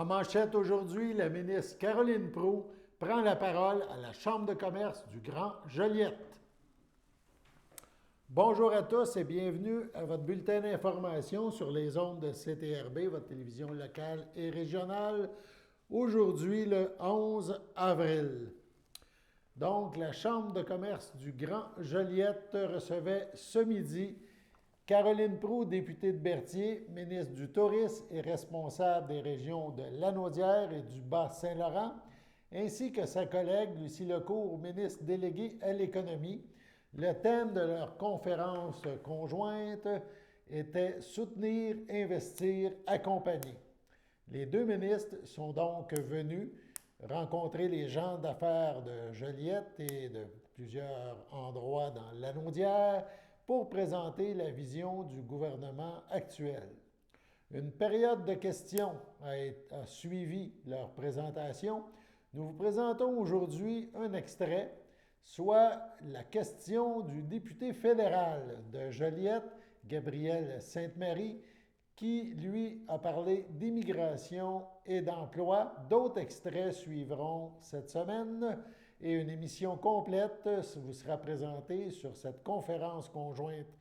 En manchette aujourd'hui, la ministre Caroline Proulx prend la parole à la Chambre de commerce du Grand Joliette. Bonjour à tous et bienvenue à votre bulletin d'information sur les ondes de CTRB, votre télévision locale et régionale. Aujourd'hui, le 11 avril. Donc, la Chambre de commerce du Grand Joliette recevait ce midi Caroline Proulx, députée de Berthier, ministre du Tourisme et responsable des régions de Lanaudière et du Bas-Saint-Laurent, ainsi que sa collègue Lucie Lecourt, ministre déléguée à l'économie. Le thème de leur conférence conjointe était « Soutenir, investir, accompagner ». Les deux ministres sont donc venus rencontrer les gens d'affaires de Joliette et de plusieurs endroits dans Lanaudière pour présenter la vision du gouvernement actuel. Une période de questions a suivi leur présentation. Nous vous présentons aujourd'hui un extrait, soit la question du député fédéral de Joliette, Gabriel Sainte-Marie, qui, lui, a parlé d'immigration et d'emploi. D'autres extraits suivront cette semaine et une émission complète vous sera présentée sur cette conférence conjointe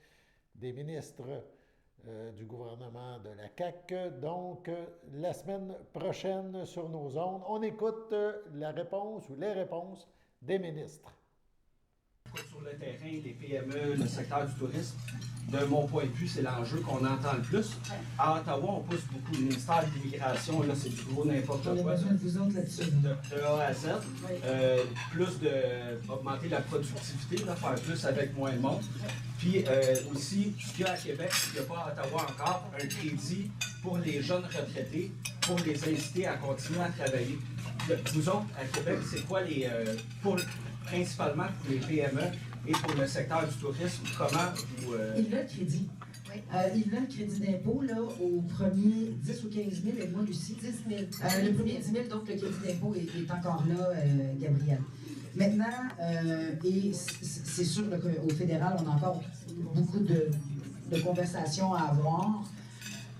des ministres du gouvernement de la CAQ. Donc, la semaine prochaine sur nos ondes, on écoute la réponse ou les réponses des ministres. Sur le terrain, les PME, le secteur du tourisme, de mon point de vue, c'est l'enjeu qu'on entend le plus. À Ottawa, on pousse beaucoup. Le ministère de l'immigration, là, c'est du gros n'importe quoi. On a besoin de vous autres là-dessus. De A à Z. Plus d'augmenter la productivité, là, faire plus avec moins de monde. Puis aussi, ce qu'il y a à Québec, il n'y a pas à Ottawa encore, un crédit pour les jeunes retraités, pour les inciter à continuer à travailler. Vous autres, à Québec, c'est quoi principalement pour les PME et pour le secteur du tourisme, comment vous... Il a le crédit. Oui. Il a le crédit d'impôt là, au premier 10 ou 15 000, et moi, Lucie. 10 000. Le premier 10 000, donc le crédit d'impôt est encore là, Gabriel. Maintenant, et c'est sûr qu'au fédéral, on a encore beaucoup de conversations à avoir.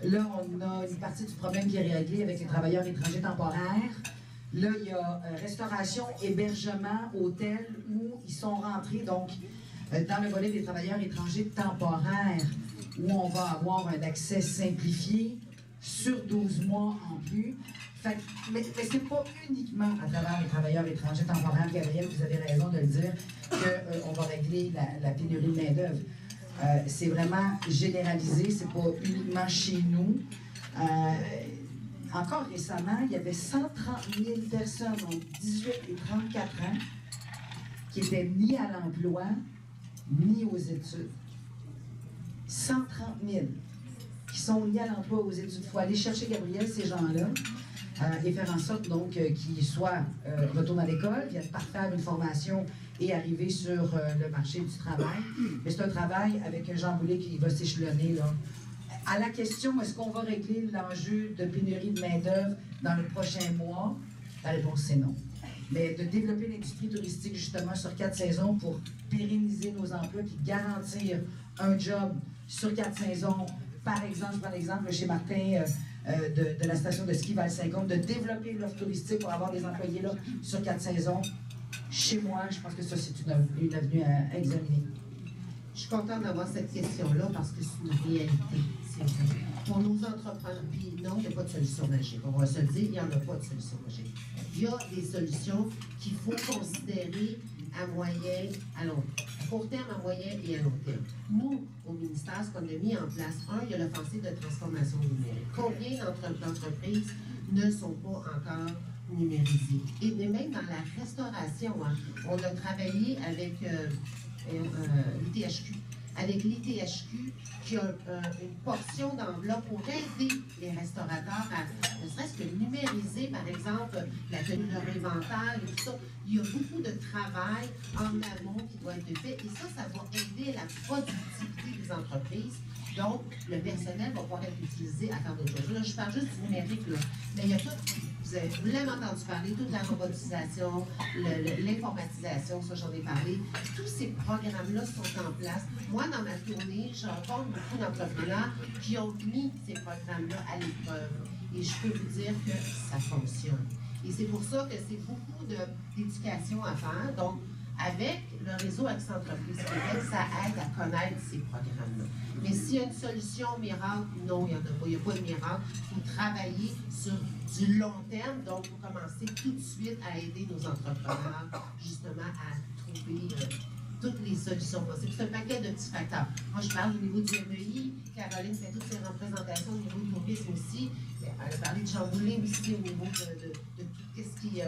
Là, on a une partie du problème qui est réglée avec les travailleurs étrangers temporaires. Là, il y a restauration, hébergement, hôtel, où ils sont rentrés, donc, dans le volet des travailleurs étrangers temporaires, où on va avoir un accès simplifié sur 12 mois en plus. Fait, mais ce n'est pas uniquement à travers les travailleurs étrangers temporaires, Gabriel, vous avez raison de le dire, qu'on va régler la pénurie de main-d'œuvre. C'est vraiment généralisé, c'est pas uniquement chez nous. Encore récemment, il y avait 130 000 personnes entre 18 et 34 ans qui étaient ni à l'emploi, ni aux études. 130 000 qui sont ni à l'emploi, aux études. Il faut aller chercher, Gabriel, ces gens-là et faire en sorte donc qu'ils retournent à l'école, viennent parfaire une formation et arriver sur le marché du travail. Mais c'est un travail avec un Jean Boulet qui va s'échelonner, là. À la question, est-ce qu'on va régler l'enjeu de pénurie de main-d'œuvre dans le prochain mois? La réponse, c'est non. Mais de développer l'industrie touristique, justement, sur 4 saisons pour pérenniser nos emplois puis garantir un job sur 4 saisons. Par exemple, je prends l'exemple chez Martin de la station de ski Val-Saint-Côme, de développer l'offre touristique pour avoir des employés là sur 4 saisons. Chez moi, je pense que ça, c'est une avenue à examiner. Je suis contente d'avoir cette question-là parce que c'est une réalité. Pour nos entrepreneurs, puis non, il n'y a pas de solution magique. On va se le dire, il n'y en a pas de solution magique. Il y a des solutions qu'il faut considérer à moyen, à long terme. À court terme, à moyen et à long terme. Nous, au ministère, ce qu'on a mis en place, il y a l'offensive de transformation numérique. Combien d'entreprises ne sont pas encore numérisées? Et même dans la restauration, on a travaillé avec l'ITHQ. Avec l'ITHQ qui a une portion d'enveloppe pour aider les restaurateurs à, ne serait-ce que numériser, par exemple, la tenue de leur inventaire et tout ça. Il y a beaucoup de travail en amont qui doit être fait et ça va aider la productivité des entreprises. Donc, le personnel va pouvoir être utilisé à faire d'autres choses. Là, je parle juste du numérique, là. Mais il y a tout, vous l'avez entendu parler, toute la robotisation, l'informatisation, ça j'en ai parlé. Tous ces programmes-là sont en place. Moi, dans ma tournée, je rencontre beaucoup d'entrepreneurs qui ont mis ces programmes-là à l'épreuve. et je peux vous dire que ça fonctionne. Et c'est pour ça que c'est beaucoup d'éducation à faire. Donc, avec le réseau Accès Entreprise Québec, ça aide à connaître ces programmes-là. Mais s'il y a une solution miracle, non, il n'y en a pas. Il n'y a pas de miracle. Il faut travailler sur du long terme. Donc, il faut commencer tout de suite à aider nos entrepreneurs, justement, à trouver toutes les solutions possibles. C'est un paquet de petits facteurs. Moi, je parle au niveau du MEI. Caroline fait toutes ses représentations au niveau du tourisme aussi. Elle a parlé de Jean Boulet aussi au niveau de tout ce qui...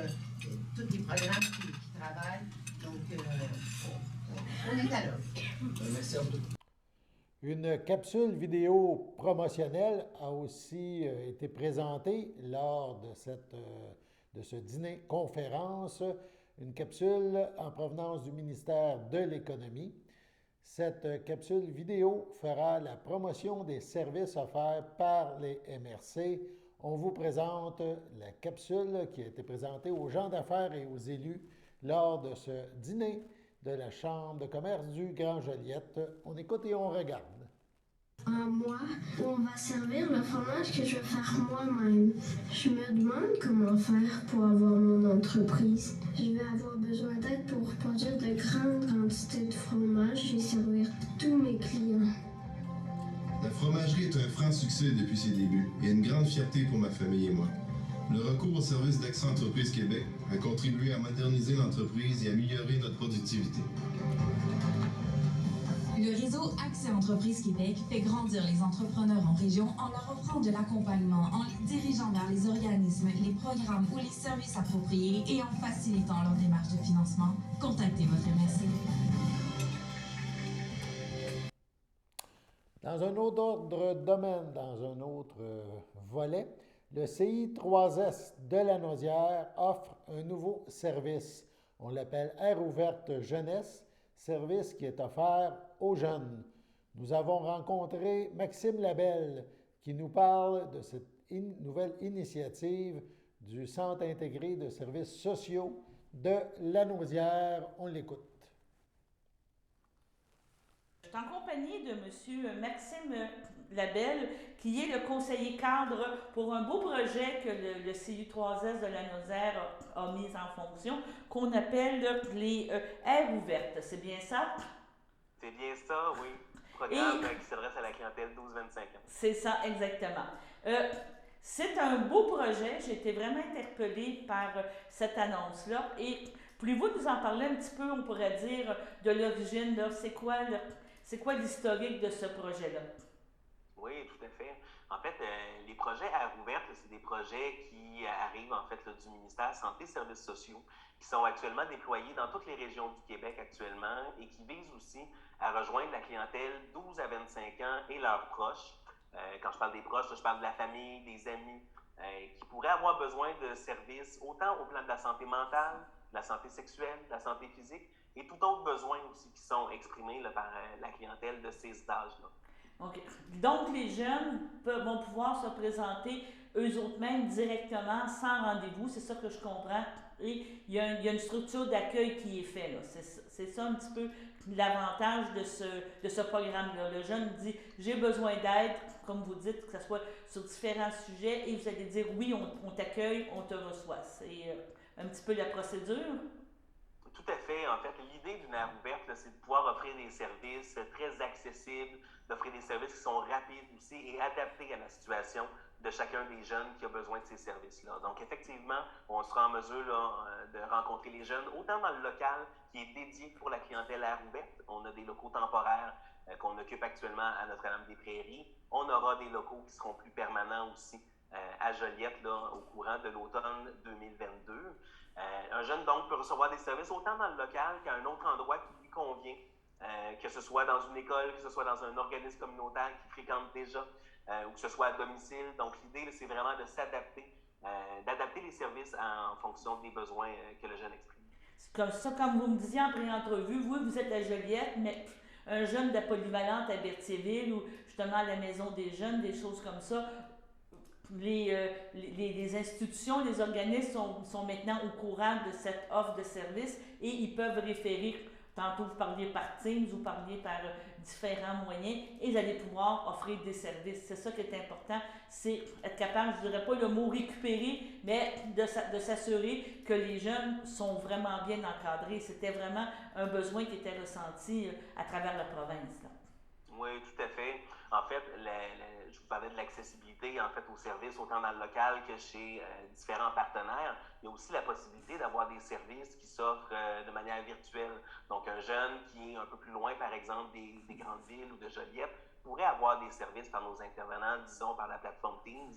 tous les programmes qui travaillent. Donc, on est à l'œuvre. Merci à vous. Une capsule vidéo promotionnelle a aussi été présentée lors de ce dîner-conférence, une capsule en provenance du ministère de l'Économie. Cette capsule vidéo fera la promotion des services offerts par les MRC. On vous présente la capsule qui a été présentée aux gens d'affaires et aux élus lors de ce dîner de la Chambre de commerce du Grand Joliette. On écoute et on regarde. Moi, on va servir le fromage que je vais faire moi-même. Je me demande comment faire pour avoir mon entreprise. Je vais avoir besoin d'aide pour produire de grandes quantités de fromage et servir tous mes clients. La fromagerie est un franc succès depuis ses débuts et une grande fierté pour ma famille et moi. Le recours au service d'Accès Entreprise Québec a contribué à moderniser l'entreprise et améliorer notre productivité. Le réseau Accès Entreprise Québec fait grandir les entrepreneurs en région en leur offrant de l'accompagnement, en les dirigeant vers les organismes, les programmes ou les services appropriés et en facilitant leur démarche de financement. Contactez votre MRC. Dans un autre ordre de domaine, dans un autre volet, le CI3S de Lanaudière offre un nouveau service. On l'appelle Aire ouverte jeunesse, service qui est offert aux jeunes. Nous avons rencontré Maxime Labelle qui nous parle de cette nouvelle initiative du Centre intégré de services sociaux de Lanaudière. On l'écoute. Je suis en compagnie de M. Maxime Labelle, qui est le conseiller cadre pour un beau projet que le CU3S de Lanaudière a mis en fonction, qu'on appelle les aires ouvertes. C'est bien ça? C'est bien ça, oui. Programme qui s'adresse à la clientèle 12-25 ans. C'est ça, exactement. C'est un beau projet. J'ai été vraiment interpellée par cette annonce-là. Et pouvez-vous nous en parler un petit peu, on pourrait dire, de l'origine, là? C'est quoi l'historique de ce projet-là? Oui, tout à fait. En fait, les projets Aires ouvertes, c'est des projets qui arrivent en fait là, du ministère Santé et Services sociaux, qui sont actuellement déployés dans toutes les régions du Québec actuellement et qui visent aussi à rejoindre la clientèle 12 à 25 ans et leurs proches. Quand je parle des proches, je parle de la famille, des amis, qui pourraient avoir besoin de services autant au plan de la santé mentale, de la santé sexuelle, de la santé physique, et tout autre besoin aussi qui sont exprimés là, par la clientèle de ces âges-là. Okay. Donc, les jeunes vont pouvoir se présenter eux-mêmes directement, sans rendez-vous, c'est ça que je comprends. Et il y a une structure d'accueil qui est faite. C'est ça un petit peu l'avantage de ce programme-là. Le jeune dit « j'ai besoin d'aide », comme vous dites, que ce soit sur différents sujets, et vous allez dire « oui, on t'accueille, on te reçoit ». C'est un petit peu la procédure. Tout à fait. En fait, l'idée d'une aire ouverte, là, c'est de pouvoir offrir des services très accessibles, d'offrir des services qui sont rapides aussi et adaptés à la situation de chacun des jeunes qui a besoin de ces services-là. Donc, effectivement, on sera en mesure là, de rencontrer les jeunes, autant dans le local qui est dédié pour la clientèle aire ouverte. On a des locaux temporaires qu'on occupe actuellement à Notre-Dame-des-Prairies. On aura des locaux qui seront plus permanents aussi à Joliette là, au courant de l'automne 2022. Un jeune, donc, peut recevoir des services autant dans le local qu'à un autre endroit qui lui convient, que ce soit dans une école, que ce soit dans un organisme communautaire qu'il fréquente déjà, ou que ce soit à domicile. Donc, l'idée, c'est vraiment de s'adapter, d'adapter les services en fonction des besoins que le jeune exprime. Comme ça, comme vous me disiez en pré-entrevue, vous êtes à Joliette, mais un jeune de la polyvalente à Berthierville ou justement à la Maison des jeunes, des choses comme ça, les institutions, les organismes sont maintenant au courant de cette offre de service et ils peuvent référer Tantôt, vous parliez par Teams, vous parliez par différents moyens et vous allez pouvoir offrir des services. C'est ça qui est important, c'est être capable, je ne dirais pas le mot récupérer, mais de s'assurer que les jeunes sont vraiment bien encadrés. C'était vraiment un besoin qui était ressenti à travers la province, là. Oui, tout à fait. En fait, je vous parlais de l'accessibilité en fait, aux services, autant dans le local que chez différents partenaires. Il y a aussi la possibilité d'avoir des services qui s'offrent de manière virtuelle. Donc, un jeune qui est un peu plus loin, par exemple, des grandes villes ou de Joliette, pourrait avoir des services par nos intervenants, disons, par la plateforme Teams.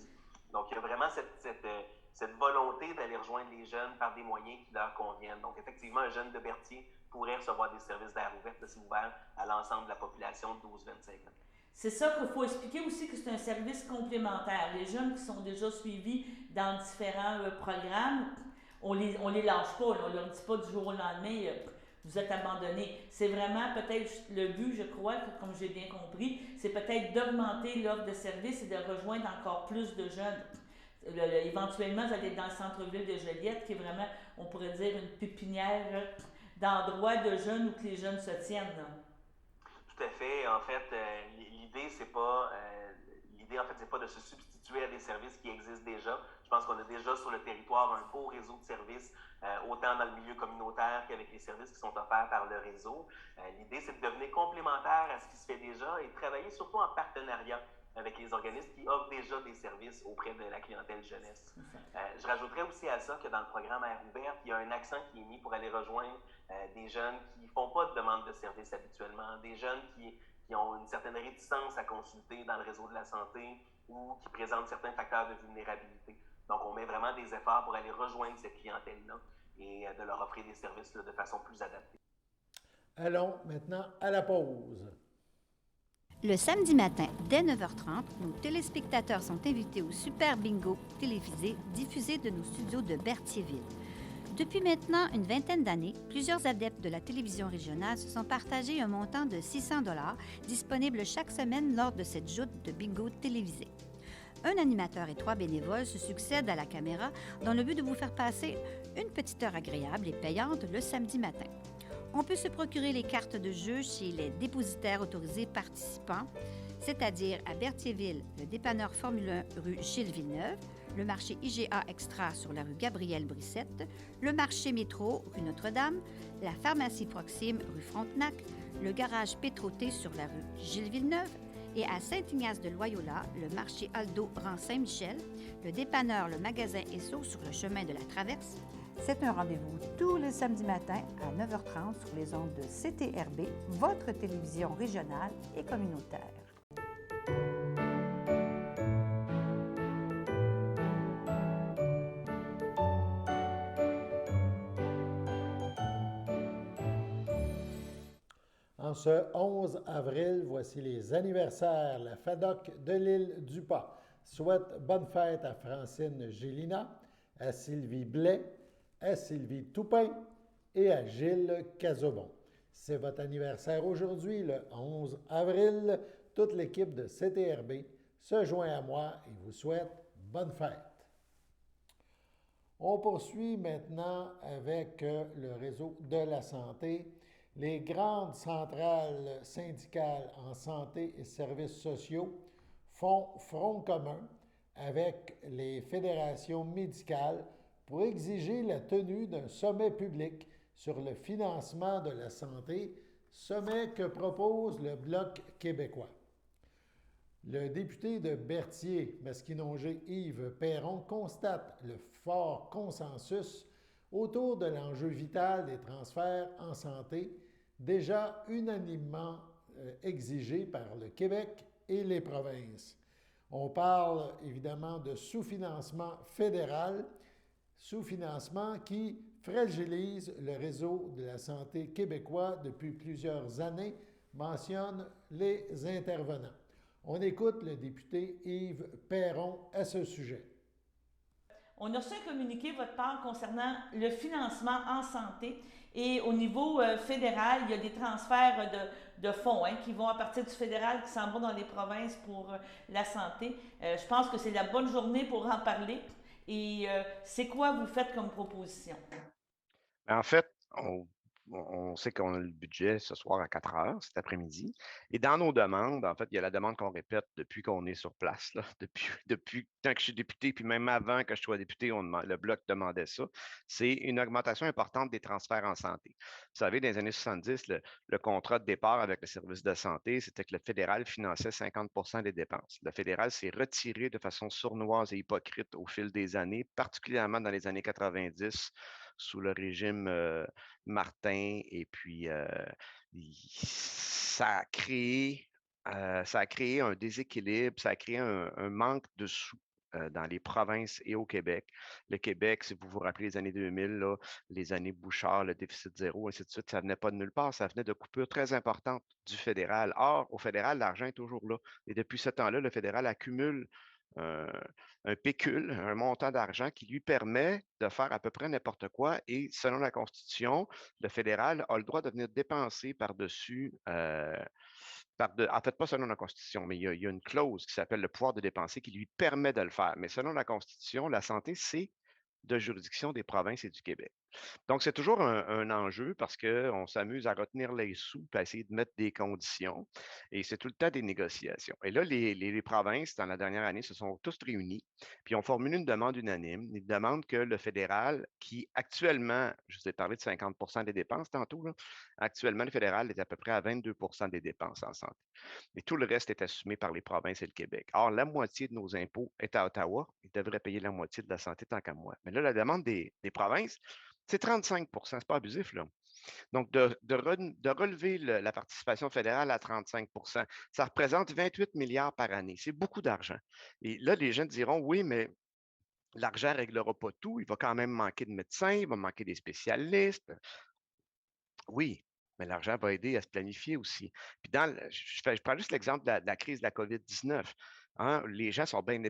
Donc, il y a vraiment cette volonté d'aller rejoindre les jeunes par des moyens qui leur conviennent. Donc, effectivement, un jeune de Berthier pourrait recevoir des services d'air ouverte, c'est ouvert à l'ensemble de la population de 12-25 ans. C'est ça qu'il faut expliquer aussi que c'est un service complémentaire. Les jeunes qui sont déjà suivis dans différents programmes, on les lâche pas, là, on ne leur dit pas du jour au lendemain, vous êtes abandonnés. C'est vraiment peut-être le but, je crois, comme j'ai bien compris, c'est peut-être d'augmenter l'offre de services et de rejoindre encore plus de jeunes. Éventuellement, vous allez être dans le centre-ville de Joliette, qui est vraiment, on pourrait dire, une pépinière d'endroits de jeunes où que les jeunes se tiennent, là. Tout à fait. En fait, l'idée, c'est pas de se substituer à des services qui existent déjà. Je pense qu'on a déjà sur le territoire un beau réseau de services, autant dans le milieu communautaire qu'avec les services qui sont offerts par le réseau. L'idée, c'est de devenir complémentaire à ce qui se fait déjà et de travailler surtout en partenariat avec les organismes qui offrent déjà des services auprès de la clientèle jeunesse. Je rajouterais aussi à ça que dans le programme Air ouverte, il y a un accent qui est mis pour aller rejoindre des jeunes qui ne font pas de demande de service habituellement, des jeunes qui ont une certaine réticence à consulter dans le réseau de la santé ou qui présentent certains facteurs de vulnérabilité. Donc, on met vraiment des efforts pour aller rejoindre cette clientèle-là et de leur offrir des services de façon plus adaptée. Allons maintenant à la pause. Le samedi matin, dès 9h30, nos téléspectateurs sont invités au Super Bingo télévisé diffusé de nos studios de Berthierville. Depuis maintenant une vingtaine d'années, plusieurs adeptes de la télévision régionale se sont partagés un montant de 600 $ disponible chaque semaine lors de cette joute de bingo télévisé. Un animateur et 3 bénévoles se succèdent à la caméra dans le but de vous faire passer une petite heure agréable et payante le samedi matin. On peut se procurer les cartes de jeu chez les dépositaires autorisés participants, c'est-à-dire à Berthierville, le dépanneur Formule 1 rue Gilles Villeneuve, le marché IGA Extra sur la rue Gabrielle Brissette, le marché Métro rue Notre-Dame, la pharmacie Proxime rue Frontenac, le garage Pétroté sur la rue Gilles Villeneuve et à Saint-Ignace-de-Loyola, le marché Aldo rang Saint-Michel, le dépanneur Le Magasin Esso sur le chemin de la Traverse. C'est un rendez-vous tous les samedis matins à 9h30 sur les ondes de CTRB, votre télévision régionale et communautaire. En ce 11 avril, voici les anniversaires. La FADOC de l'île du Pas souhaite bonne fête à Francine Gélina, à Sylvie Blais, à Sylvie Toupin et à Gilles Cazobon. C'est votre anniversaire aujourd'hui, le 11 avril. Toute l'équipe de CTRB se joint à moi et vous souhaite bonne fête. On poursuit maintenant avec le réseau de la santé. Les grandes centrales syndicales en santé et services sociaux font front commun avec les fédérations médicales pour exiger la tenue d'un sommet public sur le financement de la santé, sommet que propose le Bloc québécois. Le député de Berthier, Masquinongé, Yves Perron, constate le fort consensus autour de l'enjeu vital des transferts en santé, déjà unanimement exigé par le Québec et les provinces. On parle évidemment de sous-financement fédéral, sous-financement qui fragilise le réseau de la santé québécois depuis plusieurs années, mentionnent les intervenants. On écoute le député Yves Perron à ce sujet. On a reçu un communiqué de votre part concernant le financement en santé et au niveau fédéral, il y a des transferts de fonds qui vont à partir du fédéral qui s'en vont dans les provinces pour la santé. Je pense que c'est la bonne journée pour en parler. Et c'est quoi vous faites comme proposition? En fait, on on sait qu'on a le budget ce soir à 4 heures, cet après-midi. Et dans nos demandes, en fait, il y a la demande qu'on répète depuis qu'on est sur place, là, depuis tant que je suis député, puis même avant que je sois député, le Bloc demandait ça. C'est une augmentation importante des transferts en santé. Vous savez, dans les années 70, le contrat de départ avec le service de santé, c'était que le fédéral finançait 50 des dépenses. Le fédéral s'est retiré de façon sournoise et hypocrite au fil des années, particulièrement dans les années 90, sous le régime Martin, et puis ça a créé un déséquilibre, ça a créé un manque de sous dans les provinces et au Québec. Le Québec, si vous vous rappelez les années 2000, là, les années Bouchard, le déficit zéro, ainsi de suite, ça venait pas de nulle part, ça venait de coupures très importantes du fédéral. Or, au fédéral, l'argent est toujours là. Et depuis ce temps-là, le fédéral accumule un, un pécule, un montant d'argent qui lui permet de faire à peu près n'importe quoi. Et selon la Constitution, le fédéral a le droit de venir dépenser par-dessus, en fait, pas selon la Constitution, mais il y a une clause qui s'appelle le pouvoir de dépenser qui lui permet de le faire. Mais selon la Constitution, la santé, c'est de juridiction des provinces et du Québec. Donc, c'est toujours un enjeu parce qu'on s'amuse à retenir les sous et à essayer de mettre des conditions. Et c'est tout le temps des négociations. Et là, les provinces, dans la dernière année, se sont tous réunies, puis ont formulé une demande unanime, une demande que le fédéral, qui actuellement, je vous ai parlé de 50 des dépenses tantôt, là, actuellement, le fédéral est à peu près à 22 des dépenses en santé. Et tout le reste est assumé par les provinces et le Québec. Or, la moitié de nos impôts est à Ottawa. Ils devraient payer la moitié de la santé tant qu'à moi. Mais là, la demande des provinces, c'est 35 c'est pas abusif, là. Donc, de relever la participation fédérale à 35 ça représente 28 milliards par année. C'est beaucoup d'argent. Et là, les gens diront, oui, mais l'argent ne réglera pas tout. Il va quand même manquer de médecins, il va manquer des spécialistes. Oui, mais l'argent va aider à se planifier aussi. Puis je prends juste l'exemple de la crise de la COVID-19. Hein, les gens sont bien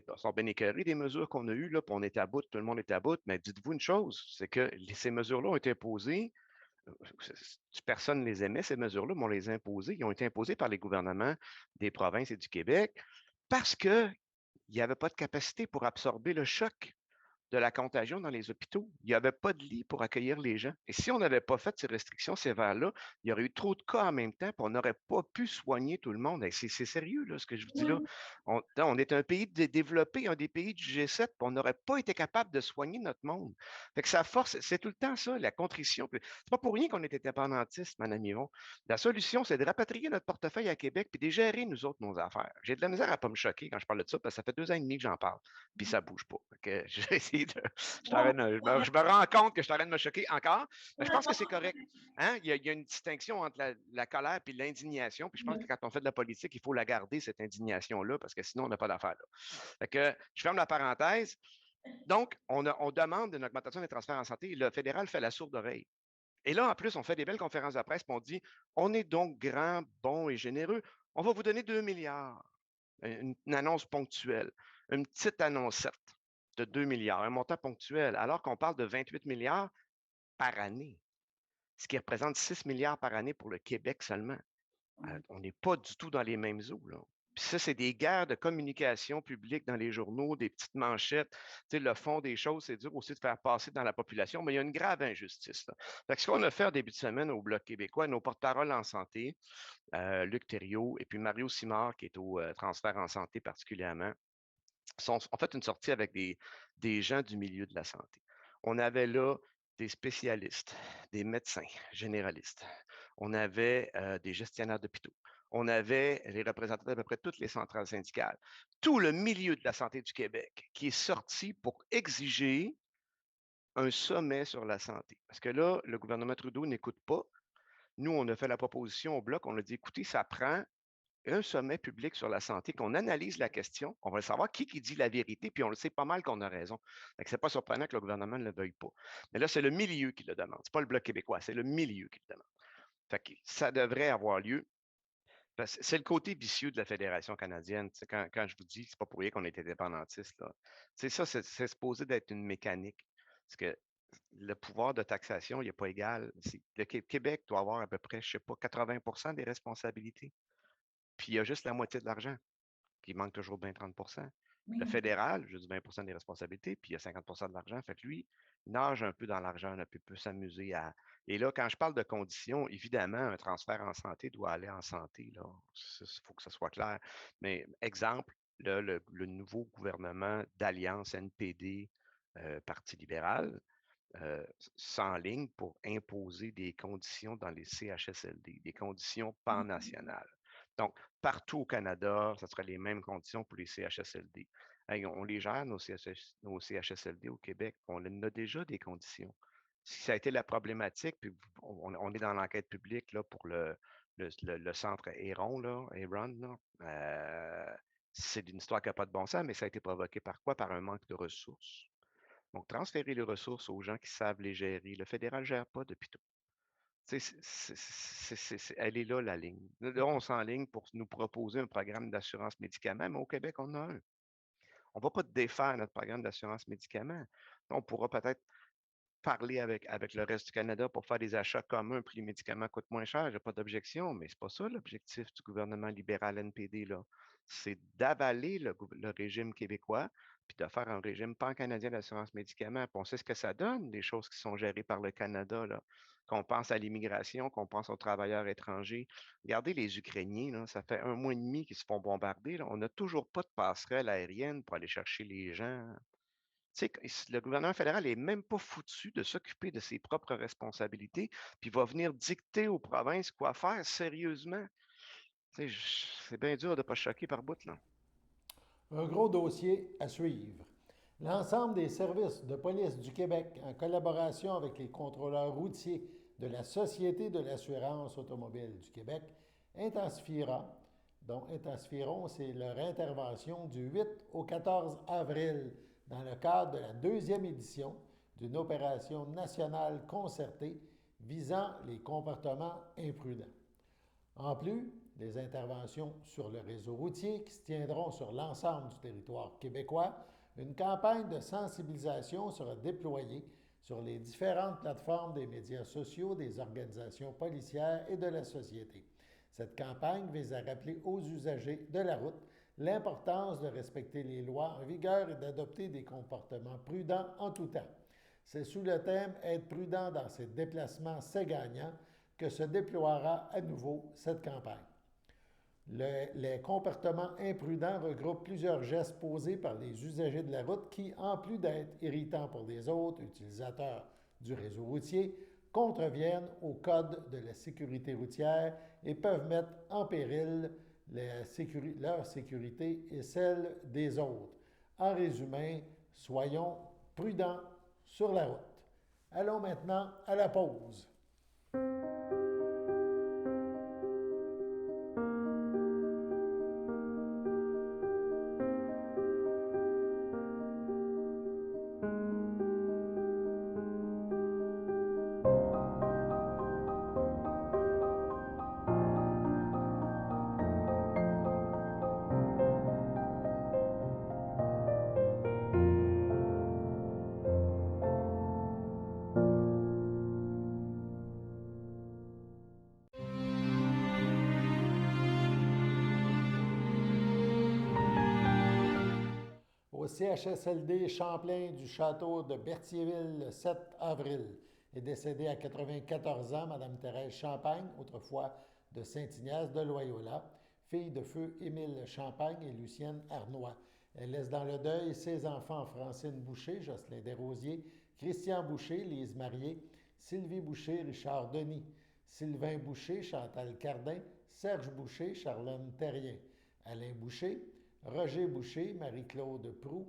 écœurés des mesures qu'on a eues, là, puis on était à bout, tout le monde était à bout. Mais dites-vous une chose, c'est que ces mesures-là ont été imposées. euh, Personne ne les aimait, ces mesures-là, mais on les a imposées. Ils ont été imposées par les gouvernements des provinces et du Québec parce qu'il n'y avait pas de capacité pour absorber le choc de la contagion dans les hôpitaux. Il n'y avait pas de lit pour accueillir les gens. Et si on n'avait pas fait ces restrictions sévères-là, il y aurait eu trop de cas en même temps, puis on n'aurait pas pu soigner tout le monde. C'est sérieux, là, ce que je vous dis là. On est un pays développé, un des pays du G7, puis on n'aurait pas été capable de soigner notre monde. Fait que ça force, c'est tout le temps ça, la contrition. C'est pas pour rien qu'on est indépendantiste, Mme Yvon. La solution, c'est de rapatrier notre portefeuille à Québec puis de gérer, nous autres, nos affaires. J'ai de la misère à ne pas me choquer quand je parle de ça, parce que ça fait 2 ans et demi que j'en parle, puis ça ne bouge pas. Je vais essayer de. Je me rends compte que je suis en train de me choquer encore, mais je pense que c'est correct. Hein? Il y a une distinction entre la colère et l'indignation, puis je pense que quand on fait de la politique, il faut la garder, cette indignation-là, parce que sinon, on n'a pas d'affaire là. Fait que je ferme la parenthèse. Donc, on demande une augmentation des transferts en santé. Et le fédéral fait la sourde oreille. Et là, en plus, on fait des belles conférences de presse, puis on dit, on est donc grand, bon et généreux. On va vous donner 2 milliards. Une annonce ponctuelle. Une petite annoncette de 2 milliards, un montant ponctuel, alors qu'on parle de 28 milliards par année, ce qui représente 6 milliards par année pour le Québec seulement. On n'est pas du tout dans les mêmes eaux, là. Puis ça, c'est des guerres de communication publique dans les journaux, des petites manchettes. Tu sais, le fond des choses, c'est dur aussi de faire passer dans la population, mais il y a une grave injustice, là. Fait que ce qu'on a fait en début de semaine au Bloc québécois, nos porte-paroles en santé, Luc Thériault et puis Mario Simard, qui est au transfert en santé particulièrement, ont fait une sortie avec des gens du milieu de la santé. On avait là des spécialistes, des médecins généralistes. On avait des gestionnaires d'hôpitaux. On avait les représentants d'à peu près toutes les centrales syndicales. Tout le milieu de la santé du Québec qui est sorti pour exiger un sommet sur la santé. Parce que là, le gouvernement Trudeau n'écoute pas. Nous, on a fait la proposition au Bloc. On a dit, écoutez, ça prend un sommet public sur la santé, qu'on analyse la question, on va savoir qui dit la vérité, puis on le sait pas mal qu'on a raison. Ce n'est pas surprenant que le gouvernement ne le veuille pas. Mais là, c'est le milieu qui le demande. Ce n'est pas le Bloc québécois, c'est le milieu qui le demande. Fait que ça devrait avoir lieu. C'est le côté vicieux de la Fédération canadienne. Quand je vous dis, c'est pas pour rien qu'on est indépendantiste. Ça, c'est supposé d'être une mécanique. Parce que le pouvoir de taxation, il n'est pas égal. Le Québec doit avoir à peu près, je ne sais pas, 80 des responsabilités. Puis il y a juste la moitié de l'argent, qui manque toujours bien 30 Le fédéral, je dis 20 des responsabilités, puis il y a 50 de l'argent. Fait que lui, il nage un peu dans l'argent, là, puis il peut s'amuser à. Et là, quand je parle de conditions, évidemment, un transfert en santé doit aller en santé. Il faut que ça soit clair. Mais exemple, là, le nouveau gouvernement d'alliance NPD, Parti libéral, s'enligne pour imposer des conditions dans les CHSLD, des conditions pannationales. Donc, partout au Canada, ce seraient les mêmes conditions pour les CHSLD. Hey, on les gère, nos CHSLD au Québec. On a déjà des conditions. Si ça a été la problématique, puis on est dans l'enquête publique là, pour le centre Héron, là, Héron, là, c'est une histoire qui n'a pas de bon sens, mais ça a été provoqué par quoi? Par un manque de ressources. Donc, transférer les ressources aux gens qui savent les gérer. Le fédéral ne gère pas d'hôpitaux. Tu sais, elle est là, la ligne. Là, on s'enligne pour nous proposer un programme d'assurance médicaments, mais au Québec, on en a un. On ne va pas défaire notre programme d'assurance médicaments. On pourra peut-être parler avec le reste du Canada pour faire des achats communs, puis les médicaments coûtent moins cher, j'ai pas d'objection, mais c'est pas ça l'objectif du gouvernement libéral NPD, là. C'est d'avaler le régime québécois, puis de faire un régime pan-canadien d'assurance médicaments. Puis on sait ce que ça donne, les choses qui sont gérées par le Canada, là. Qu'on pense à l'immigration, qu'on pense aux travailleurs étrangers. Regardez les Ukrainiens, là, ça fait 1 mois et demi qu'ils se font bombarder, là. On n'a toujours pas de passerelle aérienne pour aller chercher les gens. Tu sais, le gouvernement fédéral n'est même pas foutu de s'occuper de ses propres responsabilités, puis va venir dicter aux provinces quoi faire sérieusement. Tu sais, c'est bien dur de ne pas choquer par bout, là. Un gros dossier à suivre. L'ensemble des services de police du Québec, en collaboration avec les contrôleurs routiers de la Société de l'assurance automobile du Québec, intensifiera, donc intensifieront, c'est leur intervention du 8 au 14 avril dans le cadre de la deuxième édition d'une opération nationale concertée visant les comportements imprudents. En plus des interventions sur le réseau routier qui se tiendront sur l'ensemble du territoire québécois, une campagne de sensibilisation sera déployée sur les différentes plateformes des médias sociaux, des organisations policières et de la société. Cette campagne vise à rappeler aux usagers de la route l'importance de respecter les lois en vigueur et d'adopter des comportements prudents en tout temps. C'est sous le thème « Être prudent dans ses déplacements, c'est gagnant » que se déploiera à nouveau cette campagne. Les comportements imprudents regroupent plusieurs gestes posés par les usagers de la route qui, en plus d'être irritants pour les autres utilisateurs du réseau routier, contreviennent au code de la sécurité routière et peuvent mettre en péril leur sécurité et celle des autres. En résumé, soyons prudents sur la route. Allons maintenant à la pause. Au CHSLD Champlain du château de Berthierville le 7 avril. Est décédée à 94 ans, Mme Thérèse Champagne, autrefois de Saint-Ignace de Loyola, fille de feu Émile Champagne et Lucienne Arnois. Elle laisse dans le deuil ses enfants Francine Boucher, Jocelyn Desrosiers, Christian Boucher, Lise Marié, Sylvie Boucher, Richard Denis, Sylvain Boucher, Chantal Cardin, Serge Boucher, Charlène Terrien, Alain Boucher, Roger Boucher, Marie-Claude Proux,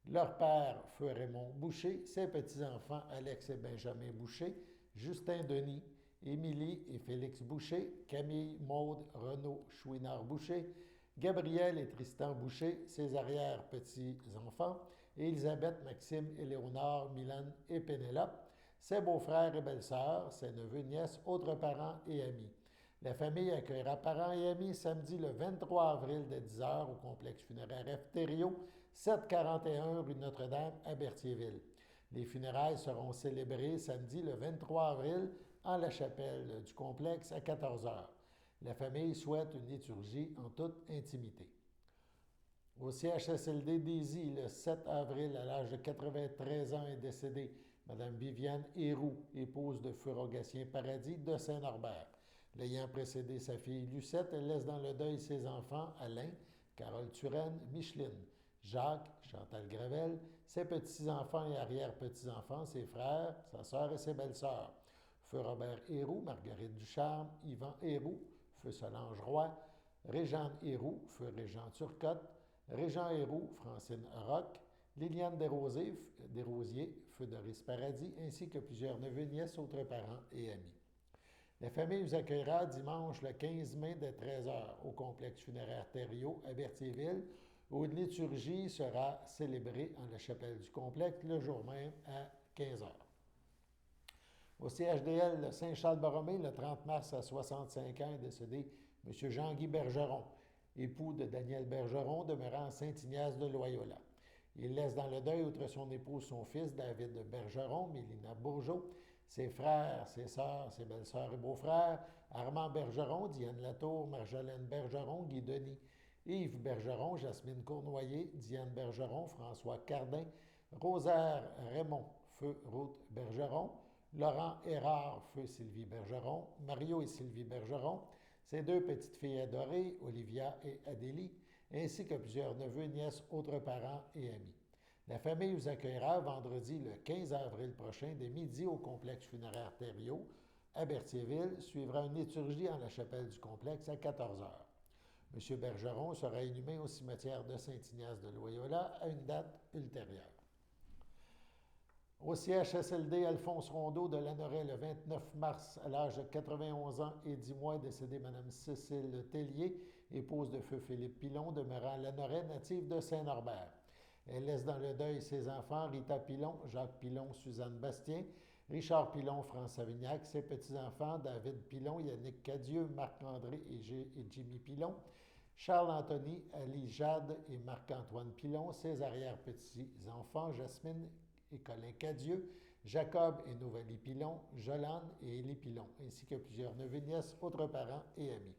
leur père, feu Raymond Boucher, ses petits-enfants, Alex et Benjamin Boucher, Justin Denis, Émilie et Félix Boucher, Camille, Maude, Renaud, Chouinard-Boucher, Gabriel et Tristan Boucher, ses arrière-petits-enfants, Élisabeth, Maxime, Éléonore, Milan et Pénélope, ses beaux-frères et belles-sœurs, ses neveux, nièces, autres parents et amis. La famille accueillera parents et amis samedi le 23 avril dès 10h au complexe funéraire F. 741 rue Notre-Dame à Berthierville. Les funérailles seront célébrées samedi le 23 avril en la chapelle du complexe à 14h. La famille souhaite une liturgie en toute intimité. Au CHSLD d'Ézy, le 7 avril, à l'âge de 93 ans, est décédée Mme Viviane Héroux, épouse de Feu Rogatien Paradis de Saint-Norbert. L'ayant précédé sa fille Lucette, elle laisse dans le deuil ses enfants Alain, Carole Turenne, Micheline, Jacques, Chantal Gravel, ses petits-enfants et arrière-petits-enfants, ses frères, sa sœur et ses belles-sœurs. Feu Robert Héroux, Marguerite Ducharme, Yvan Héroux, Feu Solange Roy, Régane Héroux, Feu Régent Turcotte, Régent Héroux, Francine Roch, Liliane Desrosiers, Feu Doris Paradis, ainsi que plusieurs neveux, nièces, autres parents et amis. La famille vous accueillera dimanche le 15 mai dès 13h au complexe funéraire Thériault à Berthierville, où une liturgie sera célébrée en la chapelle du complexe le jour même à 15h. Au CHDL de Saint-Charles-Borromée, le 30 mars à 65 ans, est décédé M. Jean-Guy Bergeron, époux de Daniel Bergeron, demeurant à Saint-Ignace de Loyola. Il laisse dans le deuil, outre son épouse, son fils, David Bergeron, Mélina Bourgeot, ses frères, ses sœurs, ses belles-sœurs et beaux-frères, Armand Bergeron, Diane Latour, Marjolaine Bergeron, Guy Denis, Yves Bergeron, Jasmine Cournoyer, Diane Bergeron, François Cardin, Rosaire Raymond, Feu Ruth Bergeron, Laurent Hérard, Feu Sylvie Bergeron, Mario et Sylvie Bergeron, ses deux petites filles adorées, Olivia et Adélie, ainsi que plusieurs neveux, nièces, autres parents et amis. La famille vous accueillera vendredi le 15 avril prochain dès midi au complexe funéraire Thériault à Berthierville. Suivra une liturgie en la chapelle du complexe à 14h. M. Bergeron sera inhumé au cimetière de Saint-Ignace de Loyola à une date ultérieure. Au CHSLD, Alphonse Rondeau de Lanoret, le 29 mars, à l'âge de 91 ans et 10 mois, décédée Mme Cécile Tellier, épouse de Feu Philippe Pilon, demeurant à Lanoret, native de Saint-Norbert. Elle laisse dans le deuil ses enfants Rita Pilon, Jacques Pilon, Suzanne Bastien, Richard Pilon, France Savignac, ses petits-enfants David Pilon, Yannick Cadieux, Marc-André et Jimmy Pilon, Charles-Anthony, Ali Jade et Marc-Antoine Pilon, ses arrière-petits-enfants Jasmine et Colin Cadieux, Jacob et Novalie Pilon, Jolande et Élie Pilon, ainsi que plusieurs neveux, nièces, autres parents et amis.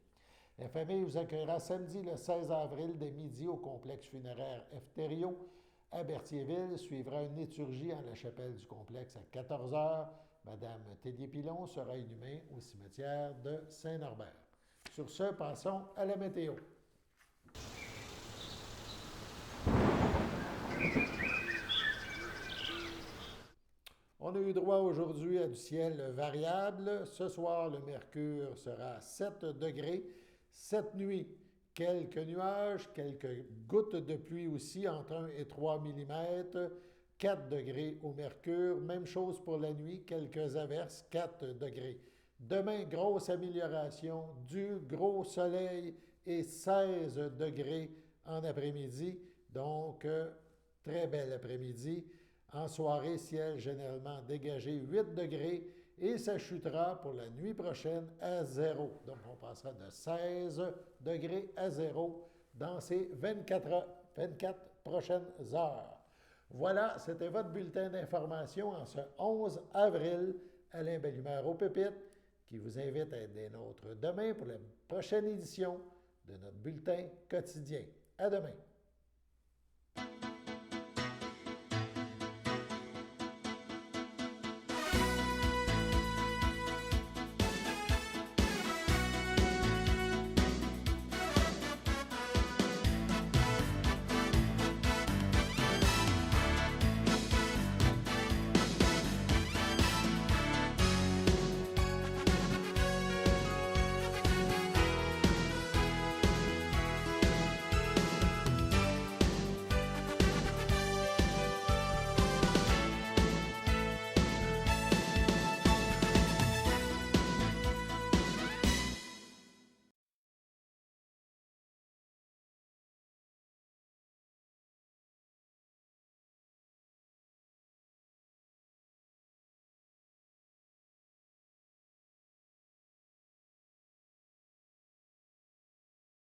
La famille vous accueillera samedi le 16 avril dès midi au complexe funéraire F. Thériault à Berthierville. Suivra une liturgie en la chapelle du complexe à 14h. Madame Tellier-Pilon sera inhumée au cimetière de Saint-Norbert. Sur ce, passons à la météo. On a eu droit aujourd'hui à du ciel variable. Ce soir, le mercure sera à 7 degrés. Cette nuit, quelques nuages, quelques gouttes de pluie aussi, entre 1 et 3 mm, 4 degrés au mercure. Même chose pour la nuit, quelques averses, 4 degrés. Demain, grosse amélioration, du gros soleil et 16 degrés en après-midi. Donc, très bel après-midi. En soirée, ciel généralement dégagé, 8 degrés. Et ça chutera pour la nuit prochaine à 0. Donc, on passera de 16 degrés à 0 dans ces 24 prochaines heures. Voilà, c'était votre bulletin d'information en ce 11 avril. Alain Bellumeur au pupitre, qui vous invite à être des nôtres demain pour la prochaine édition de notre bulletin quotidien. À demain.